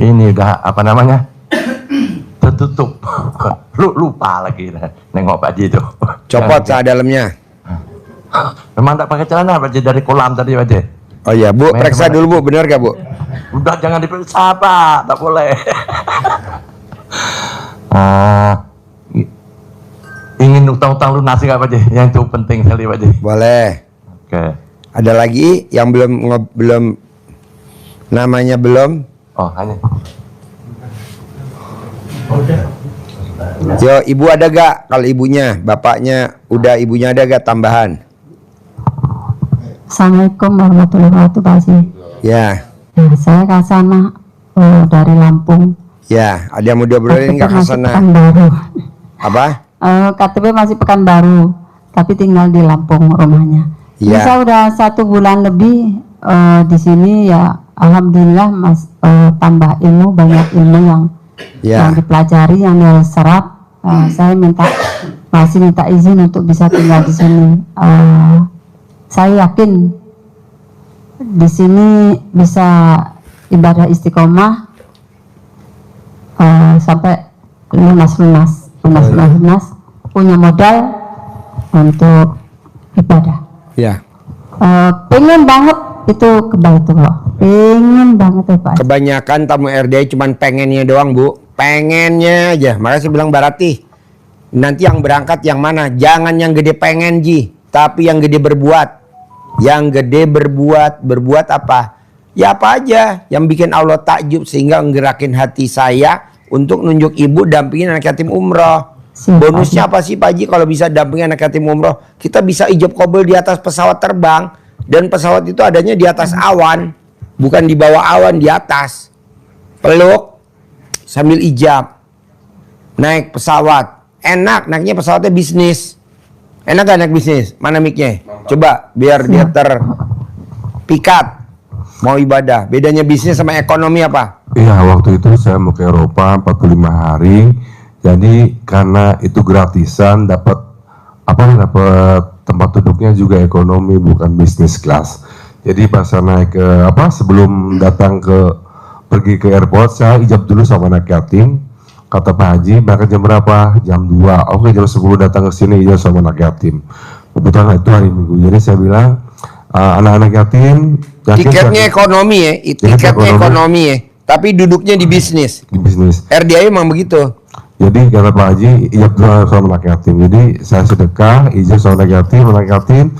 ini udah apa namanya tertutup. Lupa lagi nengok Pak Haji itu. Copot saat dalamnya. Memang tak pakai celana Pak Haji dari kolam tadi Pak Haji. Oh iya Bu, periksa dulu Bu, benar gak Bu? Udah jangan diperiksa Pak, tak boleh. Ingin utang-utang lunas nggak Pak Haji? Yang itu penting sekali Pak Haji. Boleh. Oke. Ada lagi yang belum namanya belum? Oh hanya. Yo, ibu ada gak? Kalau ibunya, bapaknya udah, ibunya ada gak tambahan? Assalamualaikum warahmatullahi wabarakatuh Pak Haji. Ya. Nah, saya Kasana dari Lampung. Ya, ada yang mau diobrolin nggak Kasana? Pekanbaru. Apa? KTP masih Pekanbaru, tapi tinggal di Lampung rumahnya. Ya. Saya udah 1 bulan lebih di sini ya. Alhamdulillah Mas tambah ilmu, banyak ilmu yang dipelajari, yang diserap. Saya masih minta izin untuk bisa tinggal di sini. Saya yakin di sini bisa ibadah istiqomah sampai lunas, punya modal untuk ibadah. Ya. Pengen banget itu ke Baitullah, pengen banget ya Pak. Kebanyakan tamu RDI cuman pengennya doang Bu, pengennya aja. Makanya saya bilang Barati, nanti yang berangkat yang mana? Jangan yang gede pengen Ji, tapi yang gede berbuat. Yang gede berbuat apa? Ya apa aja yang bikin Allah takjub sehingga menggerakin hati saya untuk nunjuk ibu dampingin anak yatim umroh. Bonusnya apa sih Pak Haji kalau bisa dampingin anak yatim umroh? Kita bisa ijab kabul di atas pesawat terbang, dan pesawat itu adanya di atas awan, bukan di bawah awan, di atas. Peluk sambil ijab, naik pesawat, enak, naiknya pesawatnya bisnis. Enak gak naik bisnis? Mana mic-nya? Coba biar dia terpikat. Mau ibadah. Bedanya bisnis sama ekonomi apa? Iya, waktu itu saya mau ke Eropa 45 hari. Jadi karena itu gratisan, dapat tempat duduknya juga ekonomi, bukan bisnis kelas. Jadi pas saya naik ke sebelum pergi ke airport, saya ijab dulu sama anak yatim. Kata Pak Haji, berangkat jam berapa? Jam 2. Oke, jam 10 datang ke sini ijab sama anak yatim. Kebetulan itu hari Minggu. Jadi saya bilang, anak-anak yatim, tiketnya ekonomi ya, tiketnya ekonomi ya, tapi duduknya di bisnis. Di bisnis. RDI emang begitu. Jadi kata Pak Haji, ijab dulu sama anak yatim. Jadi saya sedekah, ijab sama anak yatim.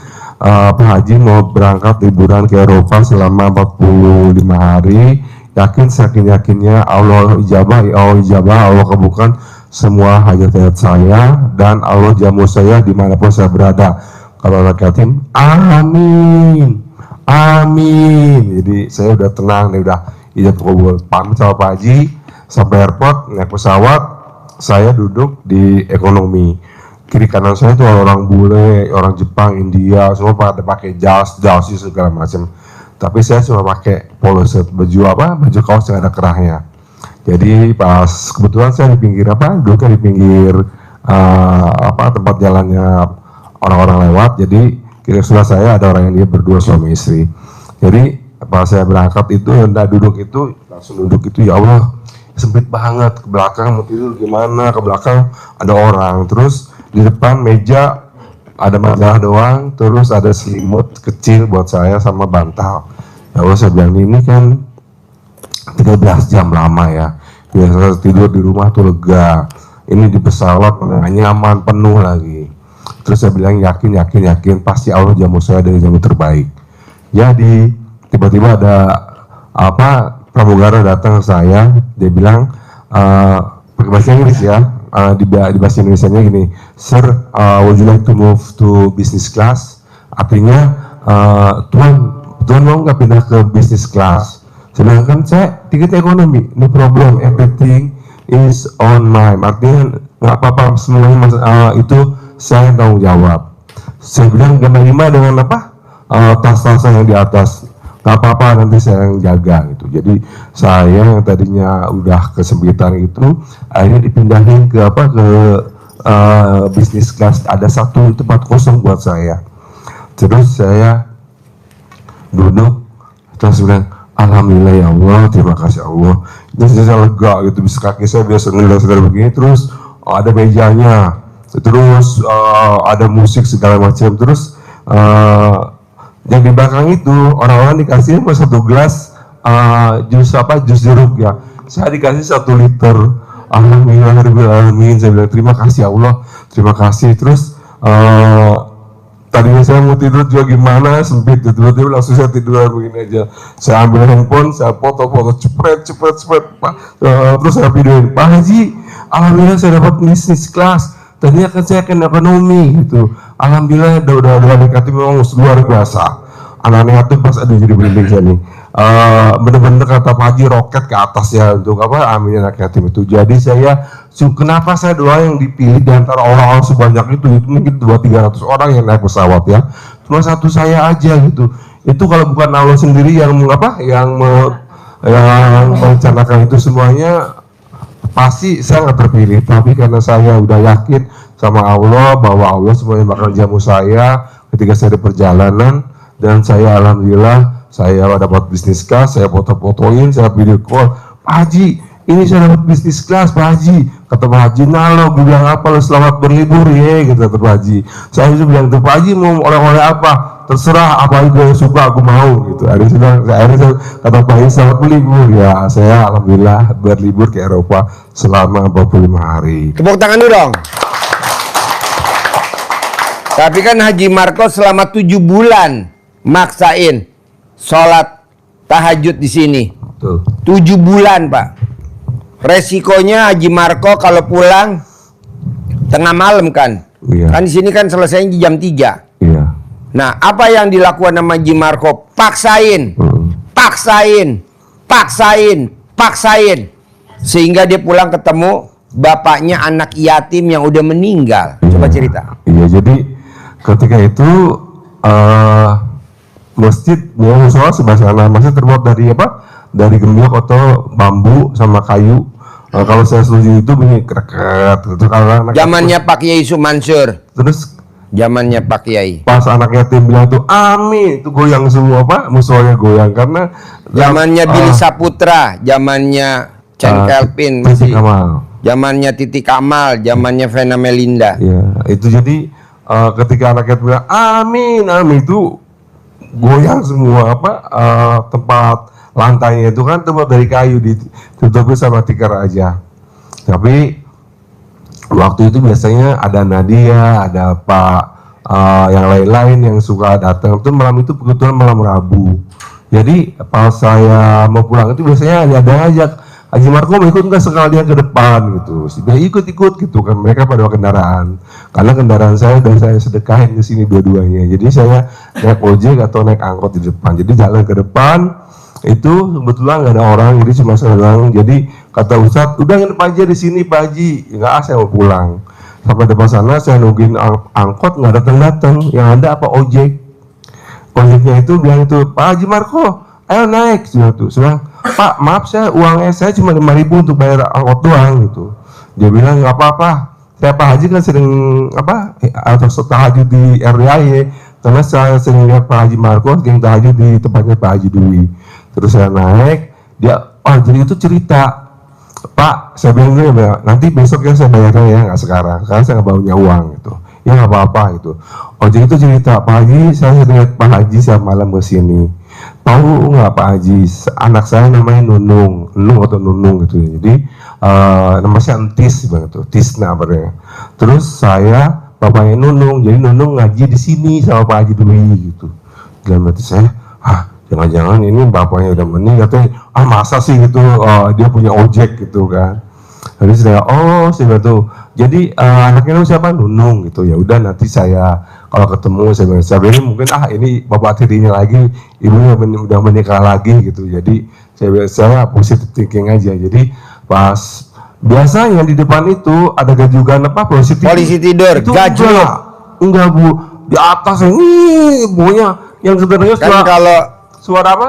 Pak Haji mau berangkat liburan ke Eropa selama 45 hari. Yakinnya Allah ijabah, Allah kabulkan semua hajat-hajat saya, dan Allah jamu saya dimanapun saya berada. Kalau anak yatim, amin. Jadi saya udah tenang, udah ijab kabul. Pamit sama Pak Haji, sampai airport, naik pesawat, saya duduk di ekonomi. Kiri kanan saya itu orang bule, orang Jepang, India, semua pada pakai jas segala macam. Tapi saya cuma pakai polo shirt, baju kaos yang ada kerahnya. Jadi pas kebetulan saya di pinggir duduknya di pinggir tempat jalannya orang-orang lewat. Jadi kira sebelah saya ada orang yang dia berdua suami istri. Jadi pas saya berangkat itu hendak duduk itu langsung duduk itu, ya Allah sempit banget, ke belakang mau tidur gimana, ke belakang ada orang, terus di depan meja ada majalah doang, terus ada selimut kecil buat saya sama bantal. Ya Allah, saya bilang ini kan 13 jam lama ya, biasa tidur di rumah tuh lega, ini di pesawat nyaman penuh lagi. Terus saya bilang yakin pasti Allah jamu saya dari jamu terbaik. Jadi tiba-tiba ada pramugara datang ke saya, dia bilang pakai bahasa Inggris ya, di bahasa Indonesianya gini, Sir, would you like to move to business class? Artinya Tuan mau nggak pindah ke business class? Sedangkan saya tiket ekonomi, no problem, everything is on my. Artinya nggak apa-apa, semuanya itu saya tanggung jawab. Saya bilang gambar 5 dengan tas-tas yang di atas, nggak apa-apa, nanti saya yang jaga gitu. Jadi saya yang tadinya udah kesempitan itu akhirnya dipindahin ke bisnis kelas, ada satu tempat kosong buat saya. Terus saya duduk, terus bilang alhamdulillah ya Allah, terima kasih Allah, dan saya lega gitu, bisa kaki saya biasa sendal begini, terus ada mejanya, terus ada musik segala macam, terus yang di belakang itu orang-orang dikasih satu gelas jus jeruk ya, saya dikasih 1 liter. Alhamdulillahirobbilalamin, saya bilang terima kasih Allah, terima kasih. Terus tadinya saya mau tidur juga gimana, sempit, tiba-tiba langsung saya tidur begini aja. Saya ambil handphone, saya foto-foto, cepet, terus saya videoin, Pak Haji, alhamdulillah saya dapat bisnis kelas. Tadinya kan saya kena ekonomi gitu. Alhamdulillah udah negatif memang luar biasa. Anak-anak itu pas aduh jadi merinding saya nih. Bener-bener kata Pak Haji roket ke atas ya untuk apa amin anak yatim itu. Jadi saya kenapa saya doa yang dipilih di antara orang-orang sebanyak itu mungkin 200-300 orang yang naik pesawat ya. Cuma satu saya aja gitu. Itu kalau bukan Allah sendiri yang merencanakan itu semuanya, pasti saya nggak terpilih. Tapi karena saya udah yakin sama Allah bahwa Allah semuanya bakal jamu saya ketika saya di perjalanan, dan saya alhamdulillah saya dapat bisnis kelas, saya foto-fotoin, saya video call, Pak Haji, ini saya dapat bisnis kelas Pak Haji. Kata Pak Haji, nah lo bilang apa, lo selamat berlibur ya, gitu kata Pak Haji. Saya juga bilang, Pak Haji mau oleh-oleh apa, terserah apa aja yang suka aku mau gitu. Akhirnya kata Pak Haji selamat berlibur ya, saya alhamdulillah berlibur ke Eropa selama 45 hari. Tepuk tangan dulu dong. Tapi kan Haji Marco selama 7 bulan maksain sholat tahajud di sini. Tuh. 7 bulan Pak. Resikonya Haji Marco kalau pulang tengah malam kan. Iya. Kan di sini kan selesainya jam 3. Iya. Nah, apa yang dilakukan sama Haji Marco? Paksain. Paksain. Sehingga dia pulang ketemu bapaknya anak yatim yang udah meninggal. Coba cerita. Iya, jadi ketika itu masjid musola sebelah sana, masjid terbuat dari apa? Dari gembok atau bambu sama kayu. Kalau saya setuju itu bunyi kreket gitu. Kalau Zamannya Pak Kiai Mansur. terus Zamannya Pak Kiai. pas anak yatim bilang tuh amin, itu goyang semua Pak, musolanya goyang karena Zamannya Billy Saputra, zamannya Chen Kelvin, Titi Kamal. zamannya Titi Kamal, zamannya Vena Melinda. Ya, itu jadi ketika anak yatim bilang amin itu goyang semua apa tempat lantainya itu kan terbuat dari kayu, ditutupi sama tikar aja. Tapi waktu itu biasanya ada Nadia, ada Pak yang lain-lain yang suka datang. Itu malam itu kebetulan malam Rabu. Jadi pas saya mau pulang itu biasanya ada yang ngajak, Haji Marco mau ikut nggak sekalian ke depan gitu. Dia ikut gitu kan, mereka pada kendaraan. Karena kendaraan saya udah saya sedekahin di sini dua-duanya. Jadi saya naik ojek atau naik angkot di depan. Jadi jalan ke depan itu kebetulan nggak ada orang, jadi cuma saya doang. Jadi kata Ustadz, udah nginep aja di sini Pak Haji. Nggak, saya mau pulang. Sampai depan sana saya nungguin angkot nggak datang. Yang ada apa ojek. Ojeknya itu bilang itu, Pak Haji Marco, ayo naik. Saya Pak, maaf uangnya saya cuma 5.000 untuk bayar angkot doang gitu. Dia bilang nggak apa-apa. Saya Pak Haji kan sering atau tahajud di RYY, karena saya sering lihat Pak Haji Marco sering tahajud di tempatnya Pak Haji Dwi. Terus saya naik, dia jadi itu cerita, Pak, saya bilang dulu ya, nanti besok ya saya bayarnya ya, nggak sekarang, karena saya nggak baunya uang gitu. Ya nggak apa-apa gitu. Jadi itu cerita, Pak Haji, saya lihat Pak Haji saya malam kesini. Tahu nggak Pak Haji, anak saya namanya Nunung gitu. Jadi namanya Entis begitu, Tisna berarti. Terus saya bapaknya Nunung, jadi Nunung ngaji di sini sama Pak Haji Dwi gitu. Dalam hati saya, jangan-jangan ini bapaknya udah meninggal, katanya, masa sih gitu, dia punya ojek gitu kan. Jadi saya tuh. Jadi anaknya siapa? Nunung gitu. Ya udah nanti saya kalau ketemu saya bilang mungkin ini bapak tirinya lagi, ibunya udah menikah lagi gitu. Jadi saya positive thinking aja. Jadi pas biasanya di depan itu ada gajugan apa polisi tidur, itu gajul. Enggak Bu, di atas ini bunyinya yang sebenarnya Kan kalau suara apa?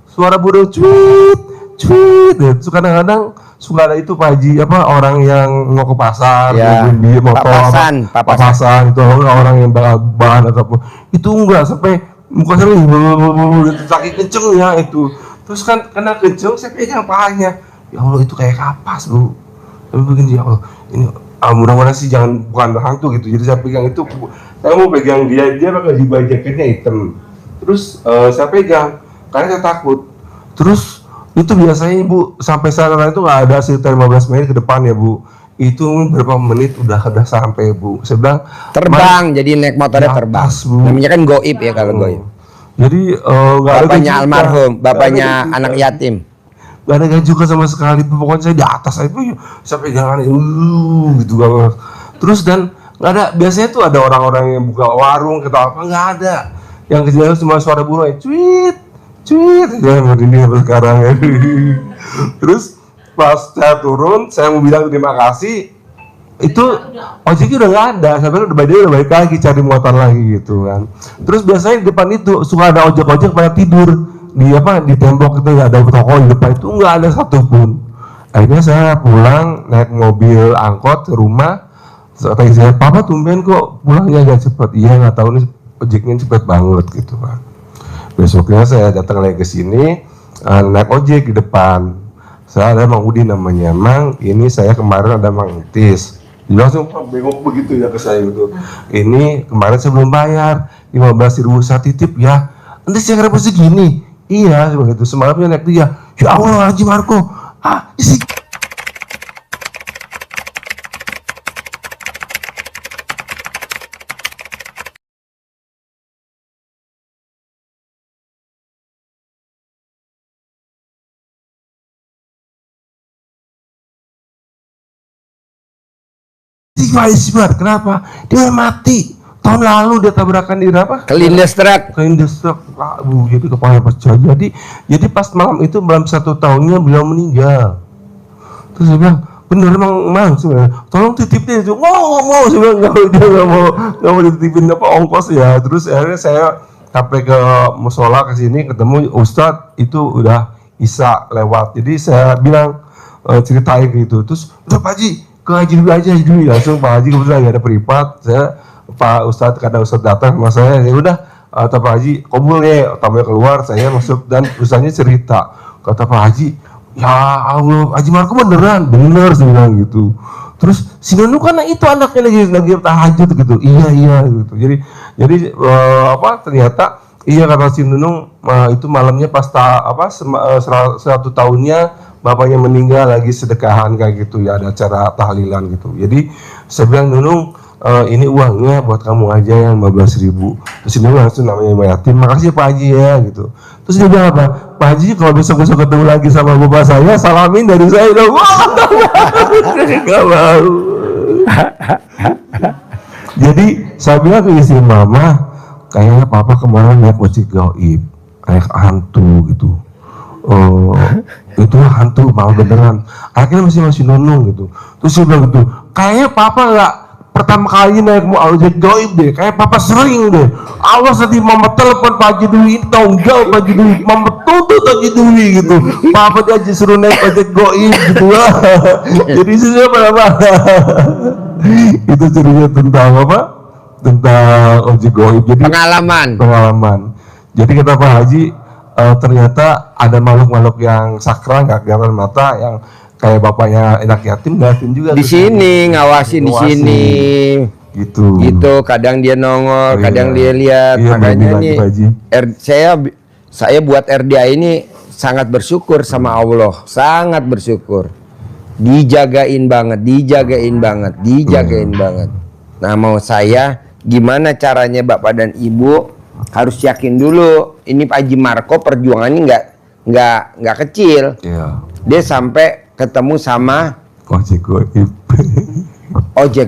Suara burung cuit. Terus kadang-kadang suka ada itu Pak Haji orang yang mau ke pasar, ya, di motor, papasan itu orang yang bahan ataupun itu enggak sampai muka saya saking kencengnya itu. Terus kan karena kenceng saya pegang pahanya. ya Allah itu kayak kapas Bu. Tapi begini, ya Allah ini mudah-mudahan sih bukan hantu gitu. Jadi saya pegang itu, saya mau pegang dia pakai baju jaketnya hitam. Terus saya pegang karena saya takut. Terus itu biasanya Ibu sampai sana itu nggak ada sekitar 15 menit ke depan ya Bu. Itu berapa menit udah sampai Bu. Saya bilang Terbang, jadi naik motornya di terbang. atas, Bu. Namanya kan goib ya kalau goib. Jadi nggak ada Bapaknya gaji almarhum, juga. bapaknya Nggak ada gaji anak juga. yatim. Gak ada gaji juga sama sekali. Pokoknya saya di atas itu saya pegangan gitu banget. Terus dan nggak ada, biasanya tuh ada orang-orang yang buka warung kita apa, nggak ada. Yang kejadian cuma suara burung cuit ya ini sekarang ya. Terus pas saya turun, saya mau bilang terima kasih, itu ojeknya udah nggak ada. Saya bilang udah balik lagi cari motor lagi gitu kan. Terus biasanya di depan itu suka ada ojek pada tidur di tembok itu, nggak ada toko di depan itu, nggak ada satupun. Akhirnya saya pulang naik mobil angkot ke rumah. Tadi saya, papa tumben kok pulangnya agak cepet. Iya nggak tahu nih ojeknya cepet banget gitu kan. Besoknya saya datang lagi ke sini, naik ojek di depan. Saya ada Mang Udin namanya, Mang ini saya kemarin ada Mang Tis. Dia langsung bengok begitu ya ke saya gitu. Ini kemarin saya belum bayar 15.000 saya titip ya. Nanti saya kira segini. Iya begitu, semalamnya naik dia. Ya Allah Haji Marco, isi kenapa? Dia mati. Tahun lalu dia tabrakan di apa? Kelindes truk. Kelindes truk. Bu, jadi kepala pecah. Jadi pas malam itu, malam 1 tahunnya beliau meninggal. Terus saya bilang, bener Mang sebenarnya. Tolong titipin itu. Mau. Saya bilang nggak mau dititipin apa ongkos ya. Terus akhirnya saya sampai ke musola ke sini ketemu Ustadz itu udah Isya lewat. Jadi saya bilang ceritain gitu. Terus udah Pak Haji ke Haji dulu aja langsung Pak Haji kebetulan lagi ada privat. Saya Pak Ustadz, kadang Ustadz datang sama saya, ya udah kata Pak Haji kabul ya, tamunya keluar, saya masuk dan Ustadznya cerita. Kata Pak Haji, ya Allah Haji Marco bener saya bilang gitu. Terus si Nunu kan itu anaknya lagi tahajud gitu. Iya gitu. Jadi ternyata iya kata si Nunung itu malamnya pas 100 tahunnya bapaknya meninggal lagi sedekahan kayak gitu ya, ada acara tahlilan gitu. Jadi saya bilang Nunung ini uangnya buat kamu aja yang 15.000. Terus ini langsung namanya yatim, makasih Pak Haji ya gitu. Terus dia bilang apa? Pak Haji kalau besok ketemu lagi sama bapak saya, salamin dari saya dong. Gak mau. Jadi saya bilang ke istri mama, kayaknya papa kemarin lihat ojek gaib, kayak hantu gitu. Itu hantu mau beneran. Akhirnya masih nunung gitu. Terus dia bilang gitu, kayaknya papa nggak pertama kali naik mau ojek gaib deh, kayak papa sering deh. Allah sedih mama telepon Pak Haji Dwi, tonggol Pak Haji Dwi, mama tuntut Pak Haji Dwi gitu. Papa aja suruh naik ojek gaib gitu lah. Jadi saya apa? Itu cerita tentang apa? Tentang ojek gaib. Jadi pengalaman. Jadi kata Pak Haji, ternyata ada makhluk-makhluk yang sakral nggak kelihatan mata, yang kayak bapaknya anak yatim juga di sini ngawasin di sini gitu kadang dia nongol, kadang dia lihat. Makanya nih saya buat RDA ini sangat bersyukur sama Allah, sangat bersyukur, dijagain banget. Nah mau saya gimana caranya Bapak dan Ibu harus yakin dulu ini Pak Haji Marco perjuangannya nggak kecil. Dia sampai ketemu sama ojek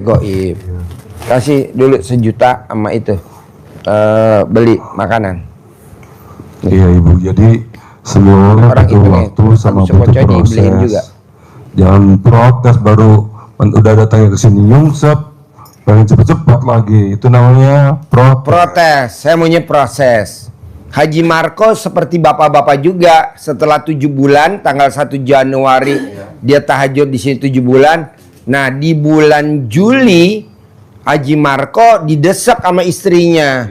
gaib. Kasih dulu 1 juta sama itu beli makanan. Iya Ibu, jadi semuanya butuh waktu sama butuh proses. Jangan protes baru udah datangnya ke sini nyungsep, pengen cepet-cepet lagi. Itu namanya protes. Saya maunya proses. Haji Marco seperti bapak-bapak juga, setelah 7 bulan tanggal 1 Januari dia tahajud di sini 7 bulan. Nah di bulan Juli Haji Marco didesak sama istrinya,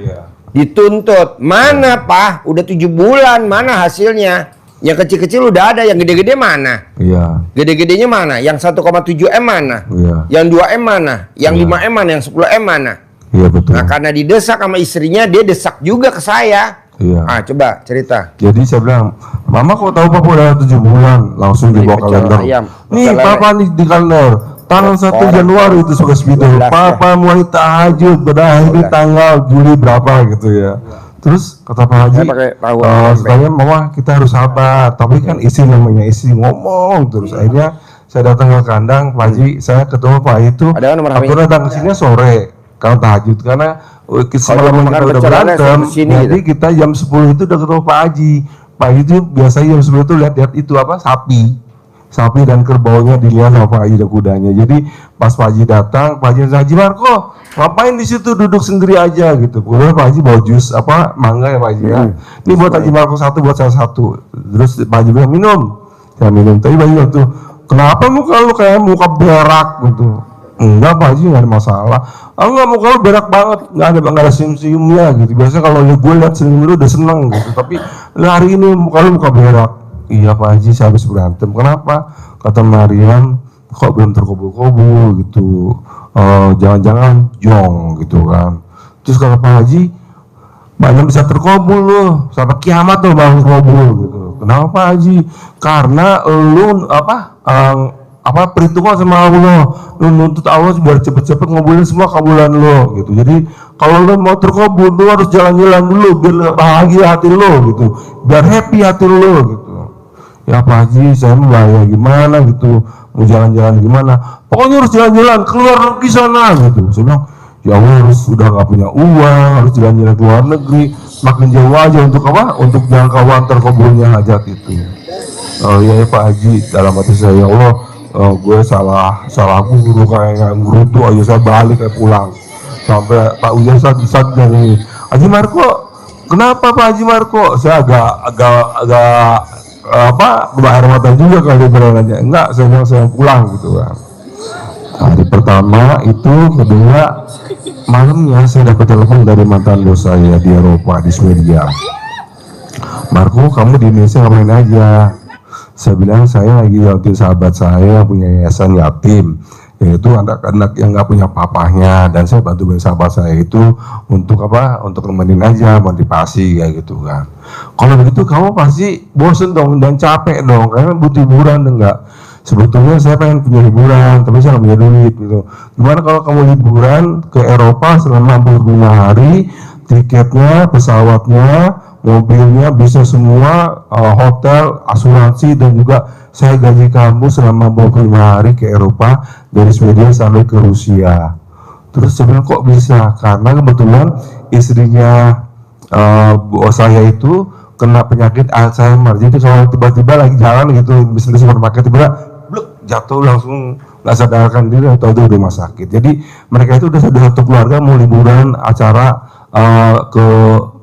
dituntut. Mana Pak? Udah 7 bulan, mana hasilnya? Yang kecil-kecil udah ada, yang gede-gede mana? Iya. Gede-gedenya mana? Yang 1,7 M mana? Iya. Yang 2 M mana? Yang Iya. 5 M mana? Yang 10 M mana? Iya betul. Nah, karena didesak sama istrinya, dia desak juga ke saya. Iya. Ah, coba cerita. Jadi saya bilang, Mama kok tahu Papa udah 7 bulan? Langsung Beli dibawa pecel kalender. ayam. Nih Pecel Papa nih di kalender. Tanggal 1 Orang. Januari itu suka spidol. 12 ya. Papa mulai tahajud berakhir di 12. tanggal Juli berapa gitu ya. Terus kata Pak Haji, Saya pakai tahu katanya Mama kita harus sabar. Tapi kan isi namanya isi ngomong terus. Akhirnya saya datang ke kandang Pak Haji, saya ketemu Pak Haji itu. Ada nomor Aku HP-nya? datang ke sini sore kalau tahajud karena semalam makan kita udah pecel ada, berantem. sini Jadi gitu. kita jam 10 itu udah ketemu Pak Haji. Pak Haji itu biasanya jam 10 itu lihat itu apa sapi dan kerbaunya dilihat sama Pak Haji dan kudanya. Jadi pas Pak Haji datang, Pak Haji Marco ngapain di situ duduk sendiri aja gitu. Kemudian Pak Haji bawa jus mangga ya Pak Haji ya. Ini buat Haji Marco satu, buat saya satu. Terus Pak Haji bilang minum, saya minum. Tapi Pak Haji bilang tuh, kenapa muka lu kayak muka berak gitu? Enggak Pak Haji, nggak ada masalah. Enggak, muka lu berak banget, nggak ada senyum-senyumnya gitu. Biasanya kalau gue lihat senyum lu udah seneng gitu. Tapi hari ini muka lu muka berak. Iya Pak Haji, saya habis berantem. Kenapa? Kata Mariam, kok belum terkobul-kobul gitu. Jangan-jangan jong gitu kan. Terus kata Pak Haji, banyak bisa terkobul loh, sampai kiamat tuh bang terkobul gitu. Kenapa Pak Haji? Karena lu perhitungan sama Allah, lu nuntut Allah biar cepet-cepet ngabulin semua kabulan lo gitu. Jadi kalau lu mau terkabul, lu harus jalan-jalan dulu biar bahagia hati lo gitu, biar happy hati lo gitu. Ya Pak Haji, saya mau bahaya gimana gitu, mau jalan-jalan gimana? Pokoknya harus jalan-jalan keluar negeri sana gitu. Saya bilang, ya Allah harus udah nggak punya uang, harus jalan-jalan ke luar negeri, makin jauh aja untuk apa? Untuk jangkauan terkabulnya hajat itu. Oh iya ya Pak Haji, dalam hati saya, ya Allah, gue salah guru kayak guru tuh aja saya balik kayak pulang sampai Pak Uya saat dari Haji Marco, kenapa Pak Haji Marco? Saya agak berbahaya mata juga kalau dia bilang aja enggak, saya pulang gitu kan. Hari pertama itu, kedua malamnya saya dapat telepon dari mantan bos saya di Eropa, di Swedia. Marco, kamu di Indonesia ngapain aja? Saya bilang saya lagi bantuin sahabat saya punya yayasan yatim, yaitu anak-anak yang nggak punya papahnya, dan saya bantu sahabat saya itu untuk untuk nemenin aja, motivasi kayak gitu kan. Kalau begitu kamu pasti bosen dong dan capek dong, karena butuh hiburan enggak? Sebetulnya saya pengen punya hiburan, tapi saya nggak punya duit gitu. Gimana kalau kamu liburan ke Eropa selama 45 hari, tiketnya, pesawatnya, mobilnya bisa semua, hotel, asuransi, dan juga saya gaji kamu selama 45 hari ke Eropa dari Swedia sampai ke Rusia. Terus saya bilang kok bisa? Karena kebetulan istrinya bos saya itu kena penyakit Alzheimer. Jadi kalau tiba-tiba lagi jalan gitu bisnis supermarket tiba-tiba jatuh langsung nggak sadarkan diri atau di rumah sakit. Jadi mereka itu udah satu keluarga mau liburan acara ke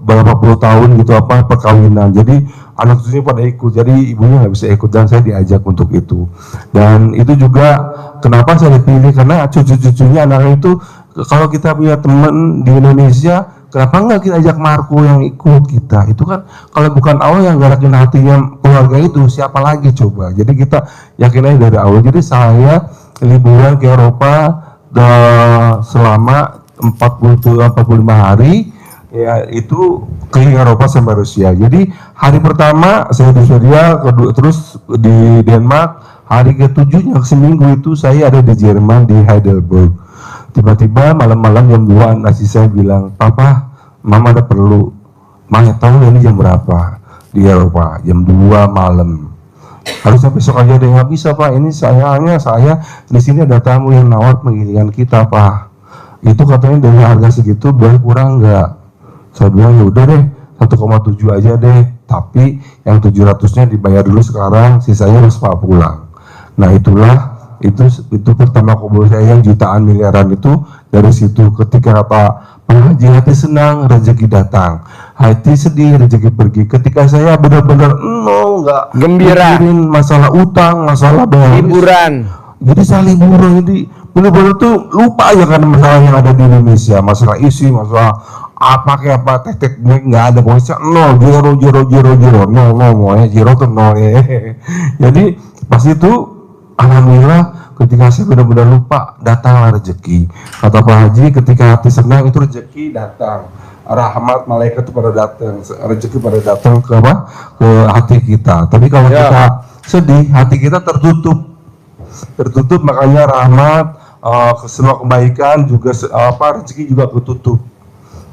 berapa puluh tahun gitu perkawinan. Jadi anak cucunya pada ikut, jadi ibunya nggak bisa ikut dan saya diajak untuk itu. Dan itu juga kenapa saya dipilih, karena cucu-cucunya anak itu kalau kita punya teman di Indonesia, kenapa nggak kita ajak Marco yang ikut kita? Itu kan kalau bukan Allah yang gerakin hatinya keluarga itu, siapa lagi coba? Jadi kita yakin aja dari awal. Jadi saya liburan ke Eropa selama 45 hari. Ya itu ke Eropa sampai Rusia. Jadi hari pertama saya di Swedia, kedua terus di Denmark, hari ke-7 seminggu itu saya ada di Jerman di Heidelberg. Tiba-tiba malam-malam jam 2 nasi saya bilang, Papa, Mama ada perlu. Mama tahu ini jam berapa di Eropa? Jam 2 malam. Harusnya besok aja deh, nggak bisa Pak. Ini saya di sini ada tamu yang nawar penggilingan kita Pak. Itu katanya dari harga segitu boleh kurang nggak? Saya bilang ya udah deh 1,7 aja deh, tapi yang 700-nya dibayar dulu sekarang, sisanya harus Pak pulang. Nah itulah itu pertama kabul saya yang jutaan miliaran itu dari situ. Ketika kata Pak Haji, hati senang rezeki datang, hati sedih rezeki pergi. Ketika saya benar-benar nggak gembira, mikirin masalah utang, masalah bayar liburan. Jadi saya liburan, jadi benar-benar tuh lupa aja kan masalah yang ada di Indonesia, masalah isi, masalah apa kayak apa tek nggak ada, pokoknya nol, zero, nol ya, zero tuh nol ya. Jadi pas itu alhamdulillah ketika saya benar-benar lupa, datanglah rezeki. Kata Pak Haji, ketika hati senang itu rezeki datang, rahmat malaikat itu pada datang, rezeki pada datang ke apa, ke hati kita. Tapi kalau kita sedih, hati kita tertutup, makanya rahmat, semua kebaikan juga rezeki juga ketutup.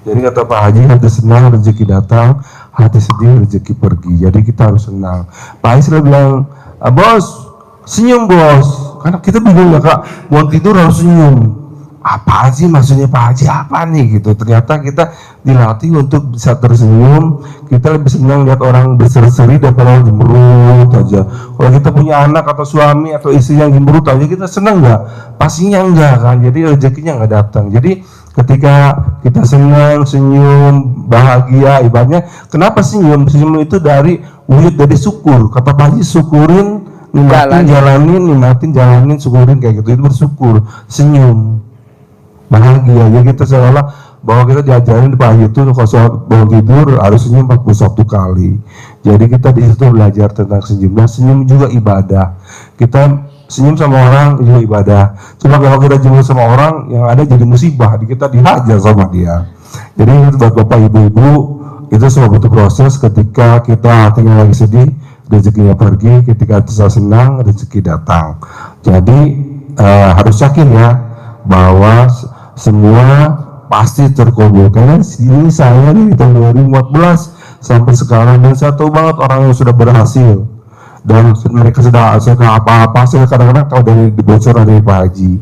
Jadi kata Pak Haji, hati senang rezeki datang, hati sedih rezeki pergi. Jadi kita harus senang. Pak Haji selalu bilang, bos senyum bos, karena kita bingung ya kak, mau tidur harus senyum. Apa sih maksudnya Pak Haji, apa nih gitu. Ternyata kita dilatih untuk bisa tersenyum. Kita lebih senang lihat orang berseri-seri daripada orang cemberut aja. Kalau kita punya anak atau suami atau istri yang cemberut aja, kita senang nggak? Pastinya enggak kan. Jadi rezekinya nggak datang. Jadi ketika kita senang, senyum, bahagia, ibaratnya kenapa senyum? Senyum itu dari wujud dari syukur. Kata Pak Haji, syukurin, nikmatin, jalanin, syukurin kayak gitu. Itu bersyukur, senyum, bahagia. Ya kita seolah bahwa kita diajarin di Pak Haji itu kalau soal bangun tidur harus senyum 41 kali. Jadi kita di situ belajar tentang senyum. Dan senyum juga ibadah. Kita senyum sama orang juga ibadah. Cuma kalau kita jemput sama orang yang ada jadi musibah, kita dihajar sama dia. Jadi itu buat bapak ibu-ibu, itu semua butuh proses. Ketika kita hatinya lagi sedih, rezekinya pergi. Ketika kita senang, rezeki datang. Jadi harus yakin ya bahwa semua pasti terkabul. Karena ini saya nih tahun 2014 sampai sekarang, dan saya tahu banget orang yang sudah berhasil dan mereka sudah apa-apa. Saya kadang-kadang tahu dari bocoran dari Pak Haji.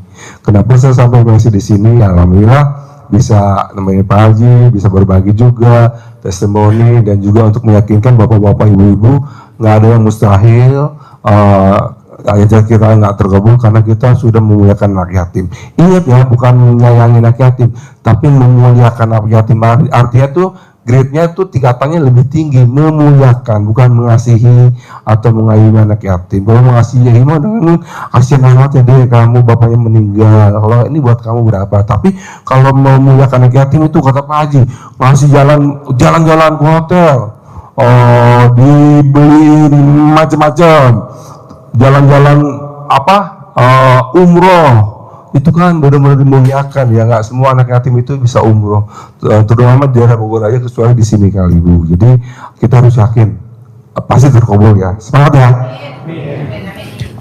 Kenapa saya sampai masih di sini? Alhamdulillah bisa nemenin Pak Haji, bisa berbagi juga testimoni, dan juga untuk meyakinkan bapak-bapak, ibu-ibu, nggak ada yang mustahil. Aja kita nggak tergabung karena kita sudah memuliakan anak yatim. Ingat ya, bukan menyayangi anak yatim, tapi memuliakan anak yatim. Artinya tuh grade-nya tuh tingkatannya lebih tinggi, memuliakan, bukan mengasihi atau mengayomi anak yatim. Kalau mengasihi ya gimana dengan kasihan amat ya dia, kamu bapaknya meninggal, kalau ini buat kamu berapa. Tapi kalau memuliakan anak yatim itu kata Pak Haji, masih jalan-jalan ke hotel, dibeli macam-macam, jalan-jalan umroh. Itu kan benar-benar dimuliakan ya. Nggak semua anak yatim itu bisa umroh, terutama di daerah Bogor aja, kecuali di sini kali Bu. Jadi kita harus yakin pasti terkabul ya. Semangat ya.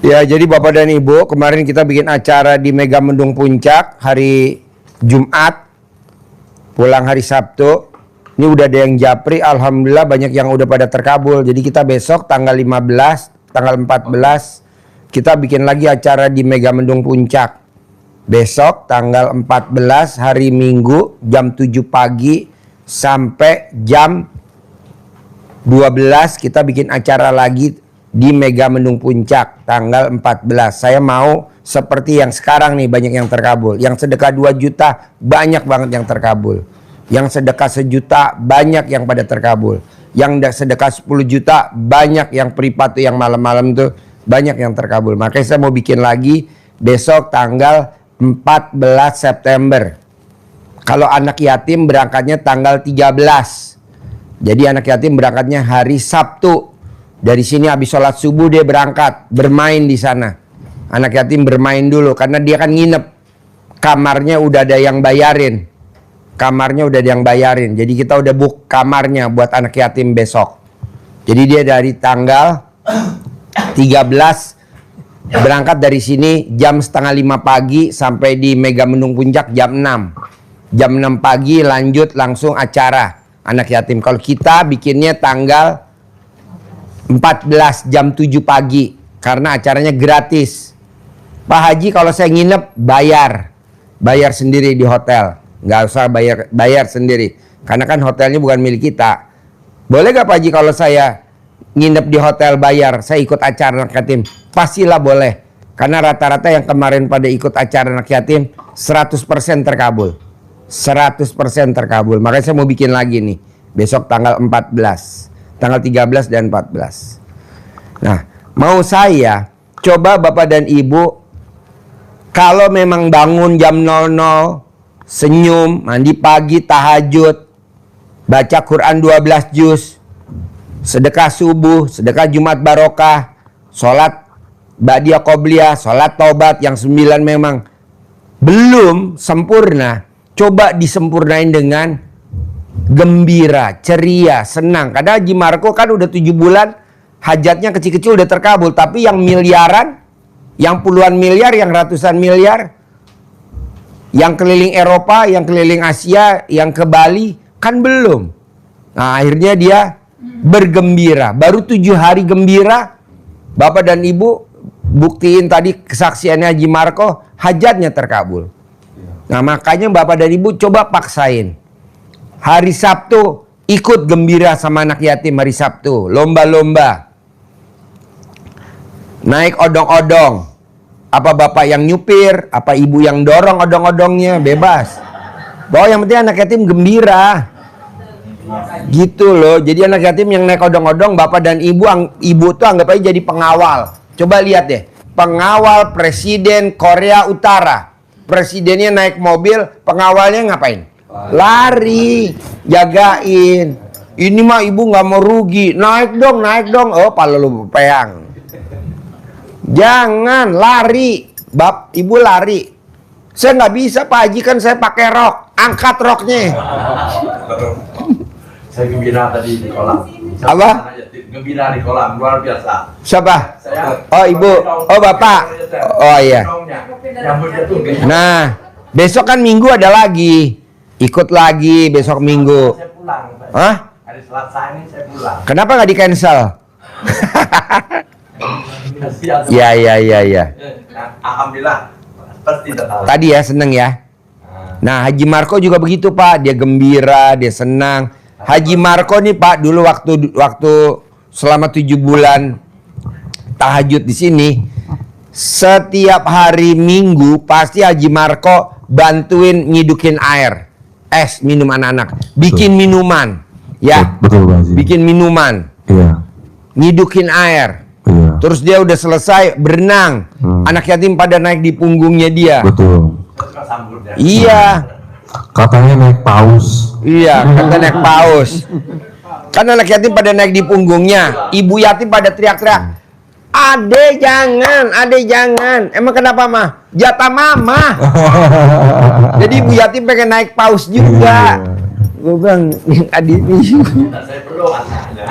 Ya, jadi Bapak dan Ibu, kemarin kita bikin acara di Megamendung Puncak hari Jumat, pulang hari Sabtu. Ini udah ada yang japri, alhamdulillah banyak yang udah pada terkabul. Jadi kita besok tanggal 15, tanggal 14 kita bikin lagi acara di Megamendung Puncak. Besok tanggal 14 hari Minggu jam 7 pagi sampai jam 12 kita bikin acara lagi di Megamendung Puncak tanggal 14. Saya mau seperti yang sekarang nih, banyak yang terkabul. Yang sedekah 2 juta banyak banget yang terkabul. Yang sedekah 1 juta banyak yang pada terkabul. Yang sedekah 10 juta banyak, yang privat tuh yang malam-malam tuh banyak yang terkabul. Makanya saya mau bikin lagi besok tanggal 14 September. Kalau anak yatim berangkatnya tanggal 13. Jadi anak yatim berangkatnya hari Sabtu. Dari sini habis sholat subuh dia berangkat, bermain di sana. Anak yatim bermain dulu karena dia kan nginep. Kamarnya udah ada yang bayarin. Jadi kita udah book kamarnya buat anak yatim besok. Jadi dia dari tanggal 13 berangkat dari sini jam 4:30 pagi sampai di Megamendung Puncak jam 6. Jam 6 pagi lanjut langsung acara anak yatim. Kalau kita bikinnya tanggal 14 jam 7 pagi karena acaranya gratis. Pak Haji kalau saya nginep bayar sendiri di hotel. Nggak usah bayar sendiri. Karena kan hotelnya bukan milik kita. Boleh gak Pak Haji kalau saya nginep di hotel bayar, saya ikut acara anak yatim? Pastilah boleh. Karena rata-rata yang kemarin pada ikut acara anak yatim 100% terkabul. 100% terkabul. Makanya saya mau bikin lagi nih. Besok tanggal 14. Tanggal 13 dan 14. Nah, mau saya coba Bapak dan Ibu, kalau memang bangun jam 00, senyum, mandi pagi, tahajud, baca Quran 12 juz, sedekah subuh, sedekah Jumat barokah, sholat ba'diyah qobliyah, sholat taubat yang 9 memang belum sempurna. Coba disempurnain dengan gembira, ceria, senang. Karena Haji Marco kan udah 7 bulan, hajatnya kecil-kecil udah terkabul. Tapi yang miliaran, yang puluhan miliar, yang ratusan miliar, yang keliling Eropa, yang keliling Asia, yang ke Bali, kan belum. Nah, akhirnya dia bergembira. Baru 7 hari gembira, Bapak dan Ibu buktiin tadi kesaksiannya Haji Marco, hajatnya terkabul. Nah, makanya Bapak dan Ibu coba paksain. Hari Sabtu ikut gembira sama anak yatim hari Sabtu. Lomba-lomba. Naik odong-odong. Apa bapak yang nyupir, apa ibu yang dorong odong-odongnya, bebas. Bahwa yang penting anak yatim gembira. Gitu loh. Jadi anak yatim yang naik odong-odong, bapak dan ibu tuh anggap aja jadi pengawal. Coba lihat deh. Pengawal presiden Korea Utara. Presidennya naik mobil, pengawalnya ngapain? Lari, jagain. Ini mah ibu nggak mau rugi. Naik dong. Oh, pala lu peang. Jangan lari, ibu lari. Saya nggak bisa Pak Haji, kan saya pakai rok. Angkat roknya. Saya gembira tadi di kolam. Apa? Gembira di kolam, luar biasa. Siapa? Saya, Oh ibu, oh bapak. Oh iya. Rambutnya tuh Nah, besok kan minggu ada lagi. Ikut lagi besok minggu. saya pulang. Pak. Hah? Hari Selasa ini saya pulang. Kenapa nggak di cancel? Ya. Alhamdulillah pasti tahu. Tadi ya seneng ya. Nah Haji Marco juga begitu Pak. Dia gembira, dia senang. Haji Marco nih Pak dulu waktu selama 7 bulan tahajud di sini, setiap hari Minggu pasti Haji Marco bantuin nyidukin air, es minum anak-anak, bikin minuman, ya, Betul Pak Haji. bikin minuman, Iya. nyidukin air. Iya. Terus dia udah selesai berenang, anak yatim pada naik di punggungnya dia. Betul. Iya, Katanya naik paus. iya, kata naik paus. Kan anak yatim pada naik di punggungnya, ibu yatim pada teriak-teriak, "Ade jangan, emang kenapa mah? Jatah mama." Jadi ibu yatim pengen naik paus juga. Gue bilang, adik ini.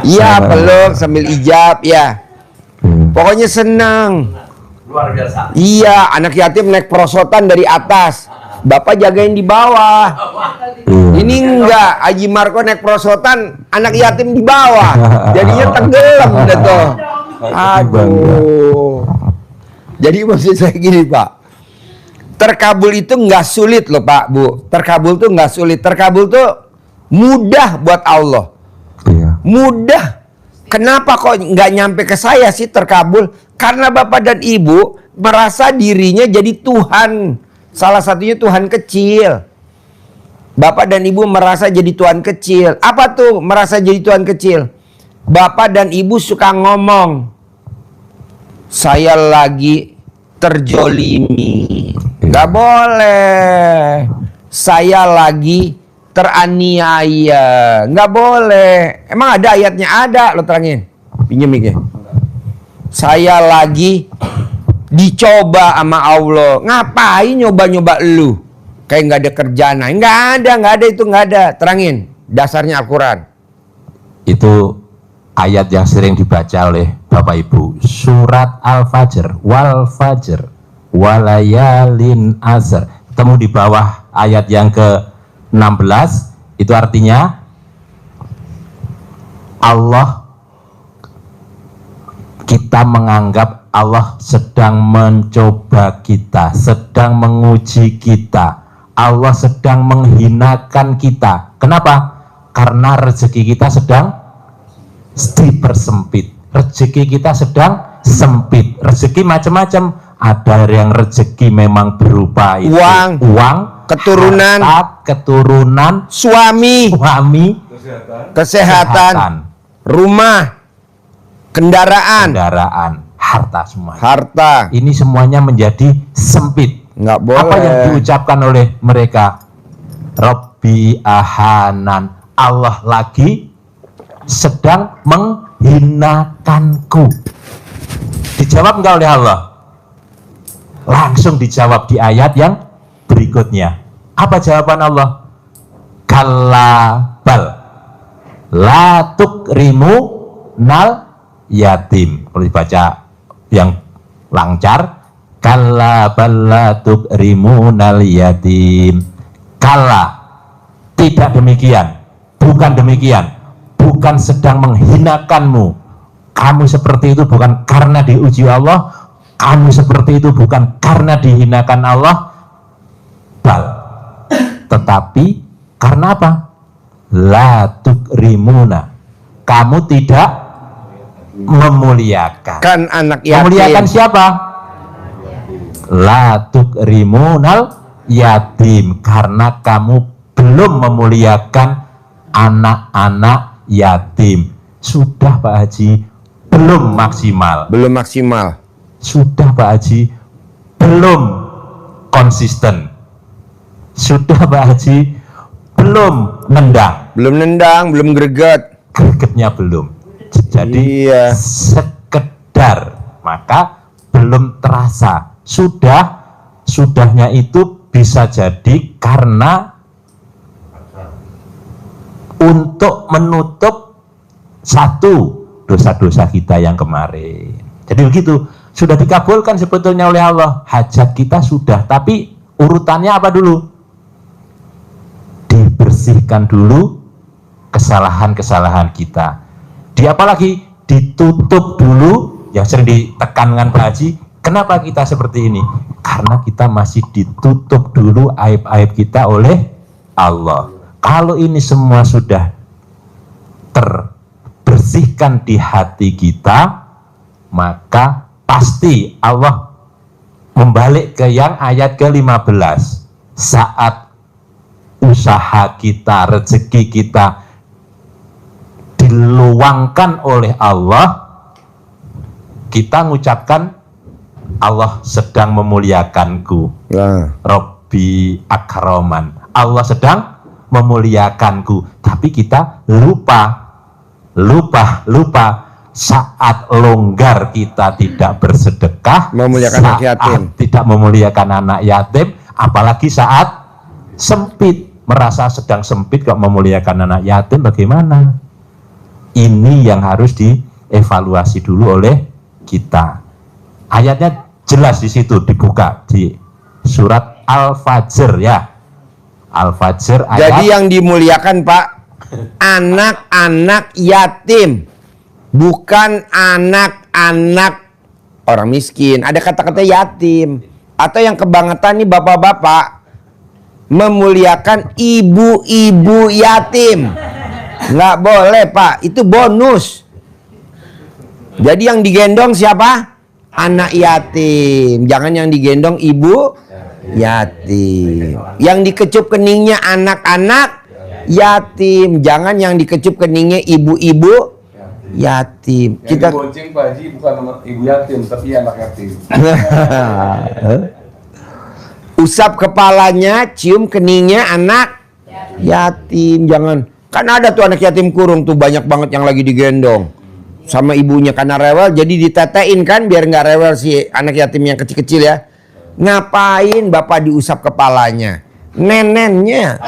Iya, peluk sambil ijab, ya. Pokoknya senang. Luar biasa. Iya, anak yatim naik perosotan dari atas, bapak jagain di bawah. Ini enggak, Haji Marco naik perosotan, anak yatim di bawah. Jadinya tenggelam dah tuh. Aduh. Jadi maksud saya gini Pak, terkabul itu nggak sulit loh Pak Bu. Terkabul tuh nggak sulit. Terkabul tuh mudah buat Allah. Iya. Mudah. Kenapa kok nggak nyampe ke saya sih terkabul? Karena bapak dan ibu merasa dirinya jadi Tuhan. Salah satunya Tuhan kecil. Bapak dan ibu merasa jadi Tuhan kecil. Apa tuh merasa jadi Tuhan kecil? Bapak dan ibu suka ngomong, saya lagi terjolimi. Nggak boleh. Saya lagi teraniaya. Nggak boleh. Emang ada ayatnya? Ada. Lo terangin. Pinjem mic-nya. Saya lagi dicoba sama Allah. Ngapain nyoba-nyoba lu? Kayak nggak ada kerjaan. Nggak ada itu nggak ada. Terangin dasarnya Al-Quran. Itu ayat yang sering dibaca oleh Bapak Ibu. Surat Al-Fajr, wal fajr, walayalin asr. Ketemu di bawah ayat yang ke-16. Itu artinya Allah, kita menganggap Allah sedang mencoba kita, sedang menguji kita. Allah sedang menghinakan kita. Kenapa? Karena rezeki kita sedang dipersempit. Rezeki kita sedang sempit. Rezeki macam-macam. Ada yang rezeki memang berupa itu, uang, keturunan, harta, keturunan, suami, kesehatan, rumah, kendaraan, harta semua. harta. Ini semuanya menjadi sempit. Nggak boleh. Apa yang diucapkan oleh mereka? Rabbi ahanan, Allah lagi sedang menghinakanku. Dijawab enggak oleh Allah? Langsung dijawab di ayat yang berikutnya. Apa jawaban Allah? Kalla bal la tukrimu nal yatim. Kalau dibaca yang lancar, kalla bal la tukrimu nal yatim. Kalla, tidak demikian, bukan demikian, bukan sedang menghinakanmu. Kamu seperti itu bukan karena diuji Allah, kamu seperti itu bukan karena dihinakan Allah, bal, tetapi karena apa? La tukrimuna, kamu tidak memuliakan. Kan anak yatim. Memuliakan siapa? La tukrimunal yatim, karena kamu belum memuliakan anak-anak yatim. Sudah Pak Haji, belum maksimal. Belum maksimal. Sudah Pak Haji, belum konsisten. Sudah Pak Haji, belum nendang. Belum nendang, belum greget. Gregetnya belum. Jadi Iya. sekedar, maka belum terasa. Sudahnya itu bisa jadi karena untuk menutup satu dosa-dosa kita yang kemarin. Jadi begitu, sudah dikabulkan sebetulnya oleh Allah. Hajat kita sudah, tapi urutannya apa dulu? Dibersihkan dulu kesalahan-kesalahan kita. Di apa lagi? Ditutup dulu, yang sering ditekankan Pak Haji. Kenapa kita seperti ini? Karena kita masih ditutup dulu aib-aib kita oleh Allah. Kalau ini semua sudah terbersihkan di hati kita, maka pasti Allah membalik ke yang ayat ke-15. Saat usaha kita, rezeki kita diluangkan oleh Allah, kita mengucapkan Allah sedang memuliakanku. Nah. Robbi akroman, Allah sedang memuliakanku. Tapi kita lupa saat longgar kita tidak bersedekah, Memuliakan anak yatim. tidak memuliakan anak yatim, apalagi saat sempit, merasa sedang sempit kok memuliakan anak yatim, bagaimana? Ini yang harus dievaluasi dulu oleh kita. Ayatnya jelas di situ, dibuka di surat Al-Fajr ya. Al-Fajr ayat. Jadi yang dimuliakan Pak, anak-anak yatim, bukan anak-anak orang miskin. Ada kata-kata yatim. Atau yang kebangetan nih bapak-bapak, memuliakan ibu-ibu yatim. Nggak boleh Pak, itu bonus. Jadi yang digendong siapa? Anak yatim. Jangan yang digendong ibu yatim. Yang dikecup keningnya anak-anak yatim. Jangan yang dikecup keningnya ibu-ibu yatim. Yang Kita dibonceng Pak Haji bukan ibu yatim, tapi anak yatim. usap kepalanya, cium keningnya anak yatim. Jangan. Kan ada tuh anak yatim kurung tuh, banyak banget yang lagi digendong sama ibunya karena rewel, jadi ditetein kan biar nggak rewel si anak yatim yang kecil-kecil ya. Ngapain bapak diusap kepalanya? Nenennya.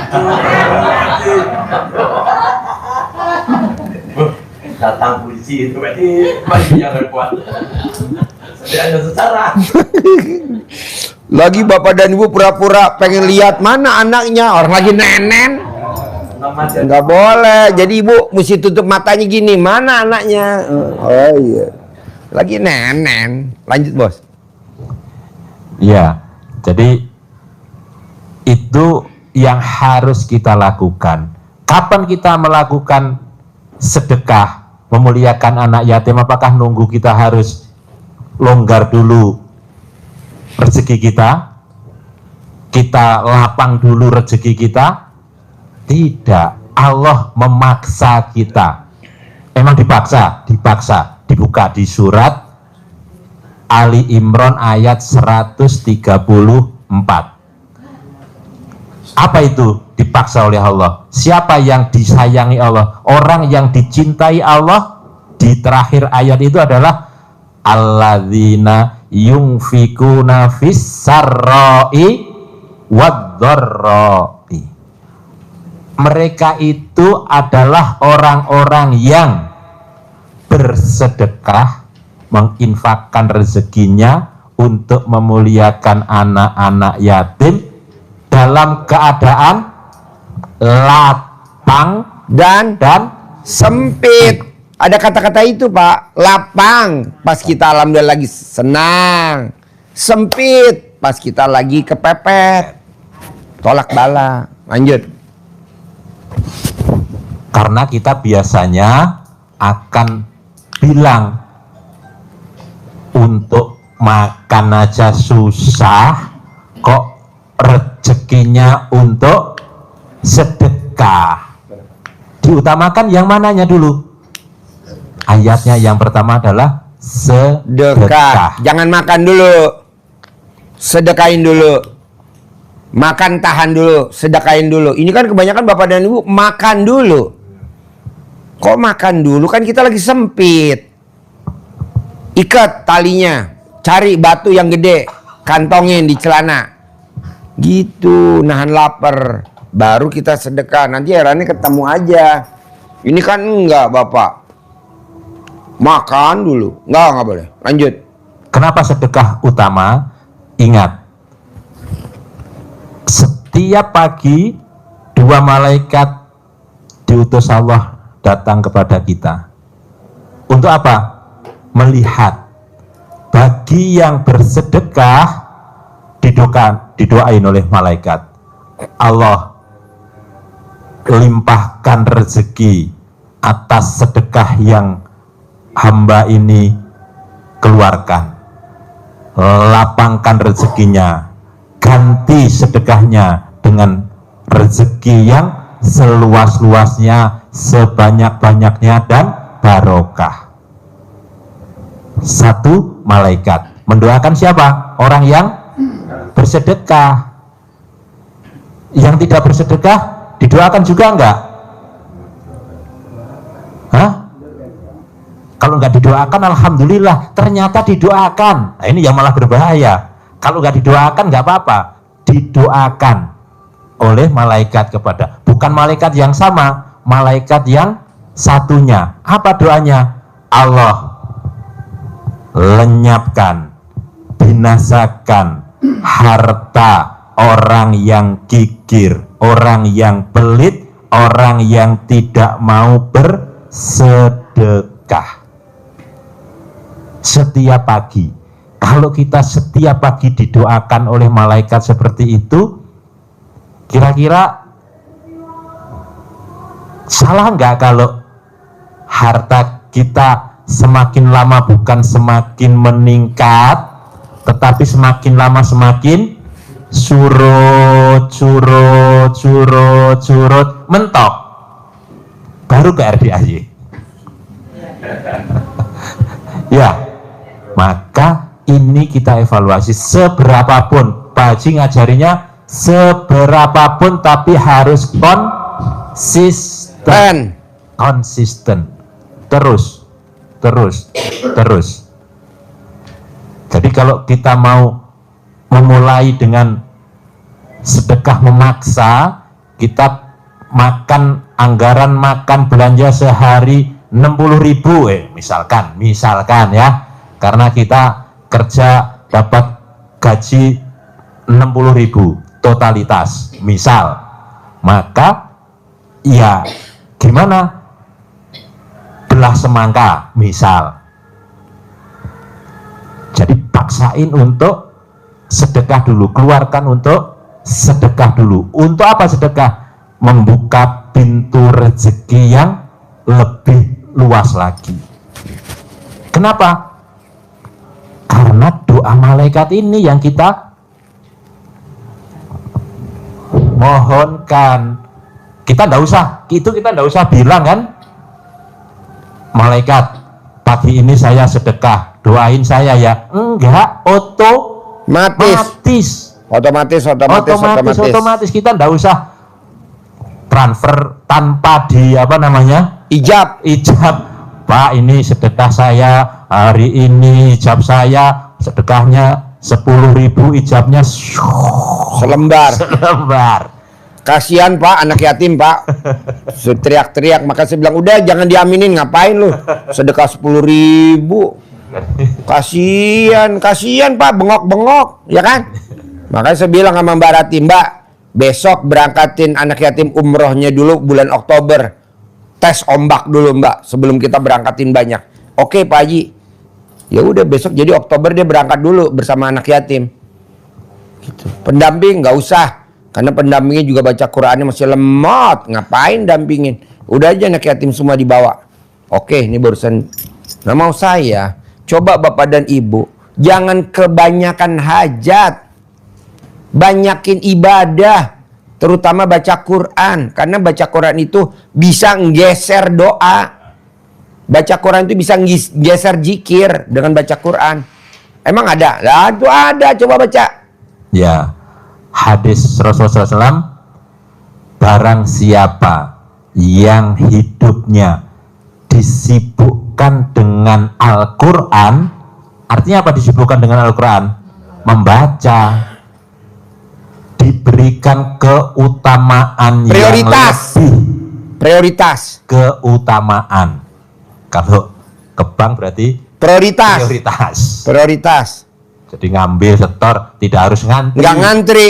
Datang polisi itu berarti yang repot. Ada secara. Lagi bapak dan ibu pura-pura pengen lihat mana anaknya, orang lagi nenen. Nggak boleh. Jadi ibu mesti tutup matanya gini, mana anaknya? Oh iya, lagi nenen. Lanjut bos. Ya, jadi itu yang harus kita lakukan. Kapan kita melakukan sedekah, memuliakan anak yatim? Apakah nunggu kita harus longgar dulu rezeki kita lapang dulu rezeki kita? Tidak, Allah memaksa kita. Emang dipaksa, dibuka di surat Ali Imran ayat 134. Apa itu? Dipaksa dipaksa oleh Allah. Siapa yang disayangi Allah? Orang yang dicintai Allah di terakhir ayat itu adalah alladzina yunfikuna fis sarra'i wad-dharra'i. Mereka itu adalah orang-orang yang bersedekah, menginfakkan rezekinya untuk memuliakan anak-anak yatim dalam keadaan lapang dan sempit. Ada kata-kata itu, Pak. Lapang pas kita alhamdulillah lagi senang. Sempit pas kita lagi kepepet. Tolak bala. Lanjut. Karena kita biasanya akan bilang untuk makan aja susah, kok rezekinya untuk sedekah. Diutamakan yang mananya dulu? Ayatnya yang pertama adalah sedekah. Jangan makan dulu. Sedekahin dulu. Makan tahan dulu, sedekahin dulu. Ini kan kebanyakan Bapak dan Ibu makan dulu. Kok makan dulu? Kan kita lagi sempit. Ikat talinya, cari batu yang gede, kantongin di celana. Gitu, nahan lapar. Baru kita sedekah. Nanti herannya ketemu aja. Ini kan enggak, Bapak. Makan dulu. Enggak boleh. Lanjut. Kenapa sedekah utama? Ingat, setiap pagi 2 malaikat diutus Allah datang kepada kita. Untuk apa? Melihat. Bagi yang bersedekah didoain oleh malaikat. Allah limpahkan rezeki atas sedekah yang hamba ini keluarkan. Lapangkan rezekinya, ganti sedekahnya dengan rezeki yang seluas-luasnya, sebanyak-banyaknya dan barokah. Satu malaikat mendoakan siapa? Orang yang bersedekah. Yang tidak bersedekah didoakan juga enggak? Hah? Kalau enggak didoakan, alhamdulillah, ternyata didoakan. Nah, ini yang malah berbahaya. Kalau enggak didoakan enggak apa-apa, didoakan oleh malaikat kepada, bukan malaikat yang sama, malaikat yang satunya. Apa doanya? Allah lenyapkan, binasakan harta orang yang gigir, orang yang pelit, orang yang tidak mau bersedekah. Setiap pagi, kalau kita setiap pagi didoakan oleh malaikat seperti itu, kira-kira salah nggak kalau harta kita semakin lama bukan semakin meningkat, tetapi semakin lama semakin surut, mentok, baru ke RDAY. Ya, maka ini kita evaluasi seberapapun, Pak Haji ngajarinya seberapapun, tapi harus konsisten, terus. Jadi kalau kita mau memulai dengan sedekah memaksa, kita makan, anggaran makan belanja sehari 60.000, misalkan ya, karena kita kerja dapat gaji 60.000 totalitas, misal, maka ya gimana? Belah semangka, misal. Jadi paksain untuk sedekah dulu, keluarkan untuk sedekah dulu. Untuk apa sedekah? Membuka pintu rezeki yang lebih luas lagi. Kenapa? Karena doa malaikat ini yang kita mohonkan. Kita nggak usah bilang kan, malaikat pagi ini saya sedekah, doain saya ya. Enggak, otomatis kita nggak usah transfer tanpa di apa namanya Ijab. Pak, ini sedekah saya hari ini, ijab saya sedekahnya 10.000, ijabnya Selembar. selembar. Kasihan Pak, anak yatim Pak. Teriak-teriak, maka saya bilang udah jangan diaminin, ngapain lu sedekah 10.000. Kasihan Pak, bengok-bengok, ya kan? Makanya saya bilang sama Mbak Rati, Mbak, besok berangkatin anak yatim umrohnya dulu bulan Oktober. Tes ombak dulu Mbak, sebelum kita berangkatin banyak. Oke Pak Haji. Ya udah besok jadi Oktober dia berangkat dulu bersama anak yatim. Gitu. Pendamping nggak usah, karena pendampingnya juga baca Qurannya masih lemot. Ngapain dampingin? Udah aja anak yatim semua dibawa. Oke, ini barusan. Nah mau saya, coba Bapak dan Ibu, jangan kebanyakan hajat. Banyakin ibadah, terutama baca Quran, karena baca Quran itu bisa nggeser doa. Baca Quran itu bisa nggeser zikir dengan baca Quran. Emang ada? Lah itu ada, coba baca. Ya, hadis Rasulullah SAW, barang siapa yang hidupnya disibukkan dengan Al-Quran, artinya apa disibukkan dengan Al-Quran? Membaca, diberikan keutamaan Prioritas. yang lebih. Prioritas. Keutamaan. Kalau ke bank berarti Prioritas. prioritas. Jadi ngambil setor, tidak harus ngantri. Nggak ngantri.